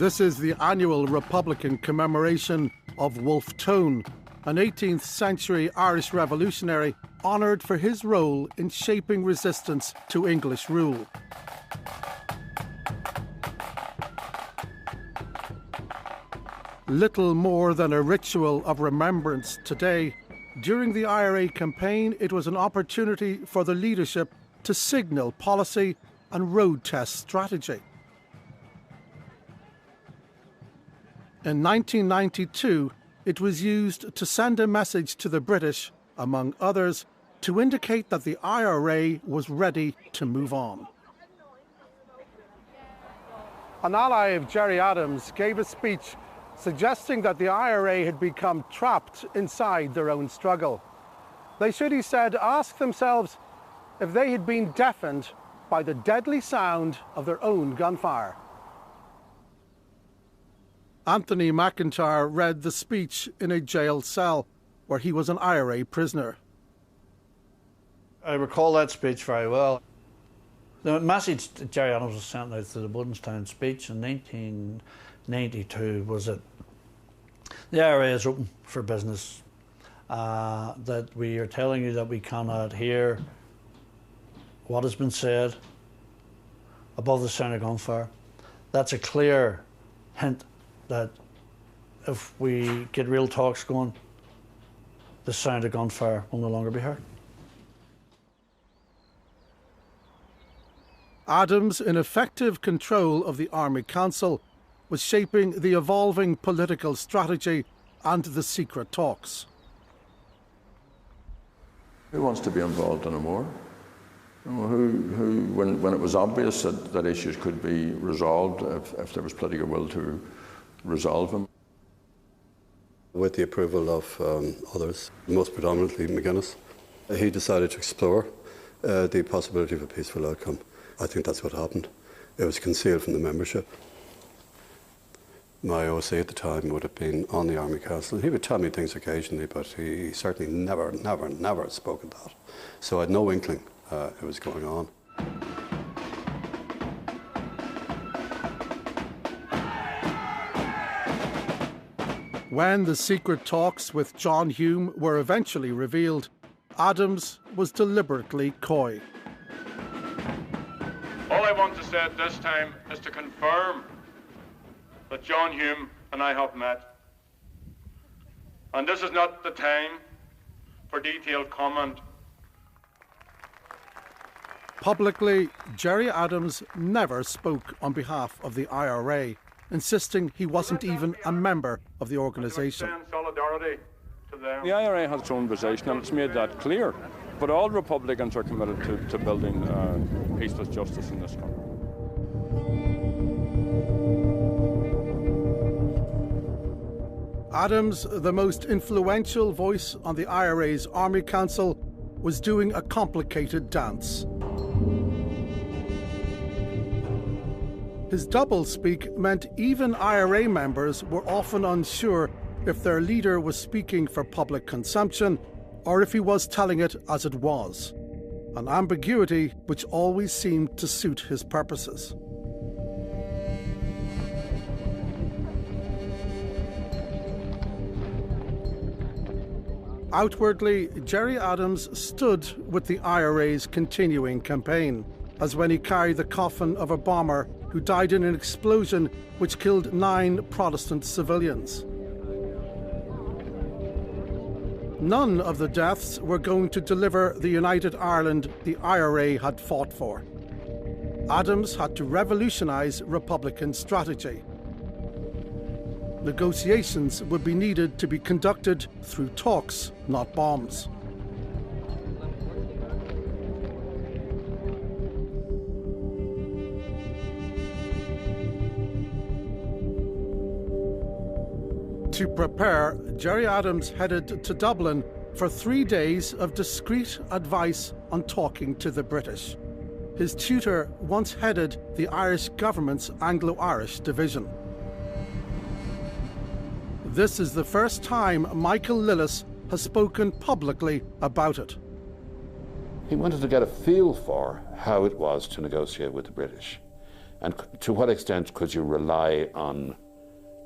This is the annual Republican commemoration of Wolfe Tone, an 18th century Irish revolutionary honoured for his role in shaping resistance to English rule. Little more than a ritual of remembrance today, during the IRA campaign it was an opportunity for the leadership to signal policy and road test strategy. In 1992, it was used to send a message to the British, among others, to indicate that the IRA was ready to move on. An ally of Gerry Adams gave a speech suggesting that the IRA had become trapped inside their own struggle. They should, he said, ask themselves if they had been deafened by the deadly sound of their own gunfire. Anthony McIntyre read the speech in a jail cell where he was an IRA prisoner. I recall that speech very well. The message that Gerry Adams was sent out through the Woodstown speech in 1992 was that the IRA is open for business, that we are telling you that we cannot hear what has been said above the sound of gunfire. That's a clear hint that if we get real talks going, the sound of gunfire will no longer be heard. Adams, in effective control of the Army Council, was shaping the evolving political strategy and the secret talks. Who wants to be involved in a war? When it was obvious that issues could be resolved if there was political will to resolve them. With the approval of others, most predominantly McGuinness, he decided to explore the possibility of a peaceful outcome. I think that's what happened. It was concealed from the membership. My OC at the time would have been on the Army Council. He would tell me things occasionally, but he certainly never spoke of that. So I had no inkling it was going on. When the secret talks with John Hume were eventually revealed, Adams was deliberately coy. All I want to say at this time is to confirm that John Hume and I have met. And this is not the time for detailed comment. Publicly, Gerry Adams never spoke on behalf of the IRA, insisting he wasn't even a member of the organisation. The IRA has its own position and it's made that clear. But all Republicans are committed to building peace with justice in this country. Adams, the most influential voice on the IRA's Army Council, was doing a complicated dance. His doublespeak meant even IRA members were often unsure if their leader was speaking for public consumption or if he was telling it as it was, an ambiguity which always seemed to suit his purposes. Outwardly, Gerry Adams stood with the IRA's continuing campaign, as when he carried the coffin of a bomber who died in an explosion which killed 9 Protestant civilians. None of the deaths were going to deliver the United Ireland the IRA had fought for. Adams had to revolutionise Republican strategy. Negotiations would be needed to be conducted through talks, not bombs. To prepare, Gerry Adams headed to Dublin for 3 days of discreet advice on talking to the British. His tutor once headed the Irish government's Anglo-Irish division. This is the first time Michael Lillis has spoken publicly about it. He wanted to get a feel for how it was to negotiate with the British. And to what extent could you rely on,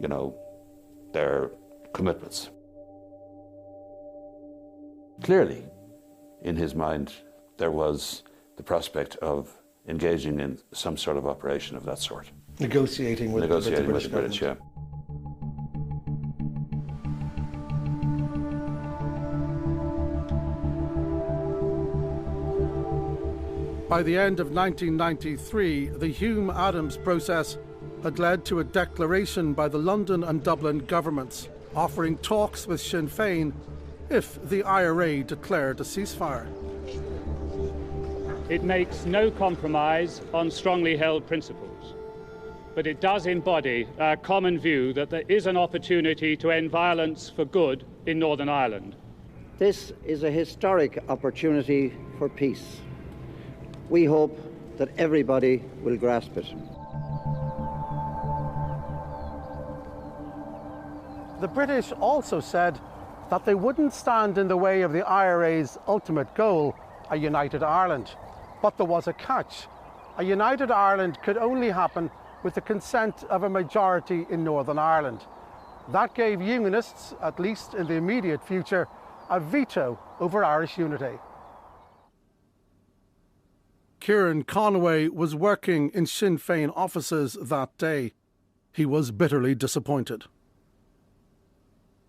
you know, their commitments? Clearly, in his mind, there was the prospect of engaging in some sort of operation of that sort. Negotiating with the British, yeah. By the end of 1993, the Hume-Adams process had led to a declaration by the London and Dublin governments offering talks with Sinn Fein if the IRA declared a ceasefire. It makes no compromise on strongly held principles, but it does embody our common view that there is an opportunity to end violence for good in Northern Ireland. This is a historic opportunity for peace. We hope that everybody will grasp it. The British also said that they wouldn't stand in the way of the IRA's ultimate goal, a united Ireland. But there was a catch. A united Ireland could only happen with the consent of a majority in Northern Ireland. That gave Unionists, at least in the immediate future, a veto over Irish unity. Kieran Conway was working in Sinn Féin offices that day. He was bitterly disappointed.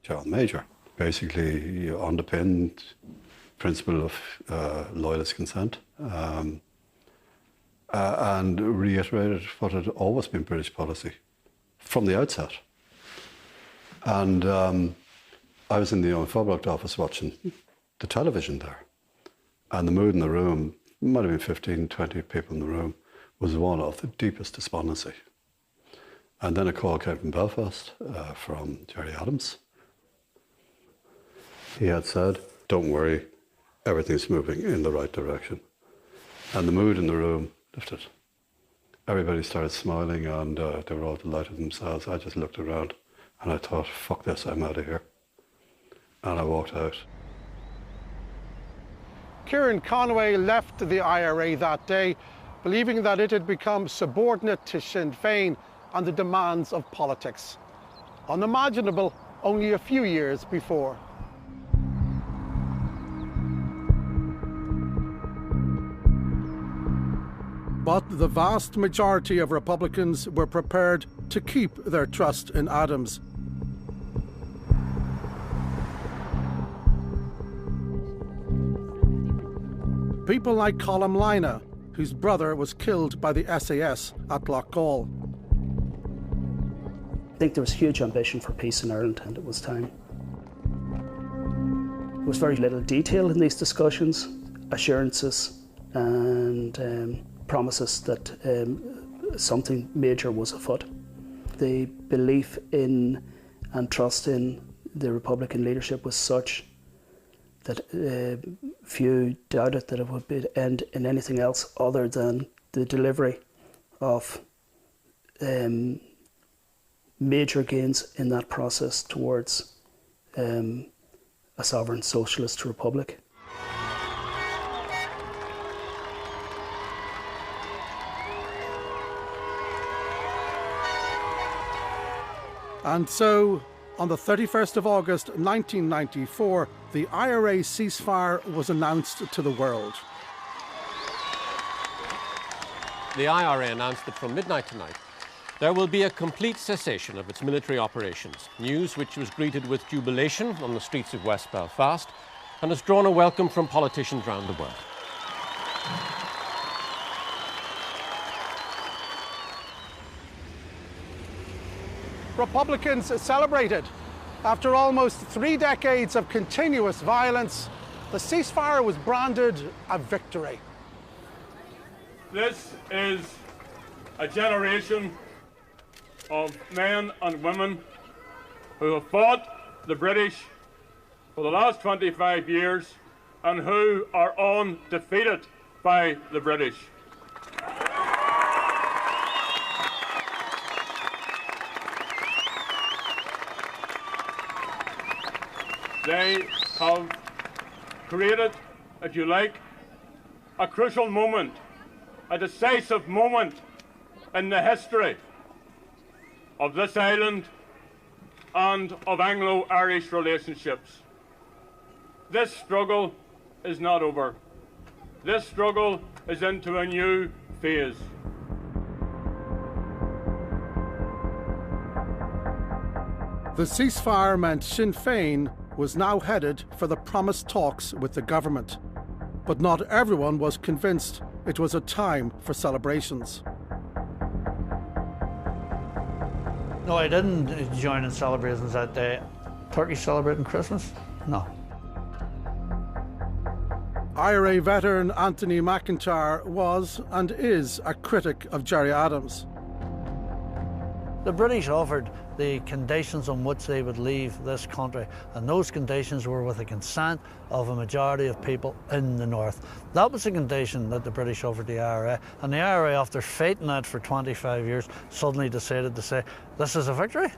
John Major basically underpinned principle of loyalist consent and reiterated what had always been British policy from the outset. And I was in the Owen Foblocht office watching the television there, and the mood in the room, might have been 15, 20 people in the room, was one of the deepest despondency. And then a call came from Belfast from Gerry Adams. He had said, "Don't worry, everything's moving in the right direction." And the mood in the room lifted. Everybody started smiling, and they were all delighted themselves. I just looked around and I thought, fuck this, I'm out of here. And I walked out. Kieran Conway left the IRA that day, believing that it had become subordinate to Sinn Féin and the demands of politics. Unimaginable only a few years before. But the vast majority of Republicans were prepared to keep their trust in Adams. People like Colm Lynagh, whose brother was killed by the SAS at Loughgall. I think there was huge ambition for peace in Ireland, and it was time. There was very little detail in these discussions, assurances and promises that something major was afoot. The belief in and trust in the Republican leadership was such that few doubted that it would end in anything else other than the delivery of major gains in that process towards a sovereign socialist republic. And so, on the 31st of August 1994, the IRA ceasefire was announced to the world. The IRA announced that from midnight tonight, there will be a complete cessation of its military operations, news which was greeted with jubilation on the streets of West Belfast and has drawn a welcome from politicians around the world. Republicans celebrated. After almost 3 decades of continuous violence, the ceasefire was branded a victory. This is a generation of men and women who have fought the British for the last 25 years and who are undefeated by the British. They have created, if you like, a crucial moment, a decisive moment in the history of this island and of Anglo-Irish relationships. This struggle is not over. This struggle is into a new phase. The ceasefire meant Sinn Fein was now headed for the promised talks with the government. But not everyone was convinced it was a time for celebrations. No, I didn't join in celebrations that day. Turkey celebrating Christmas? No. IRA veteran Anthony McIntyre was and is a critic of Gerry Adams. The British offered the conditions on which they would leave this country, and those conditions were with the consent of a majority of people in the north. That was the condition that the British offered the IRA, and the IRA, after fighting that for 25 years, suddenly decided to say, this is a victory.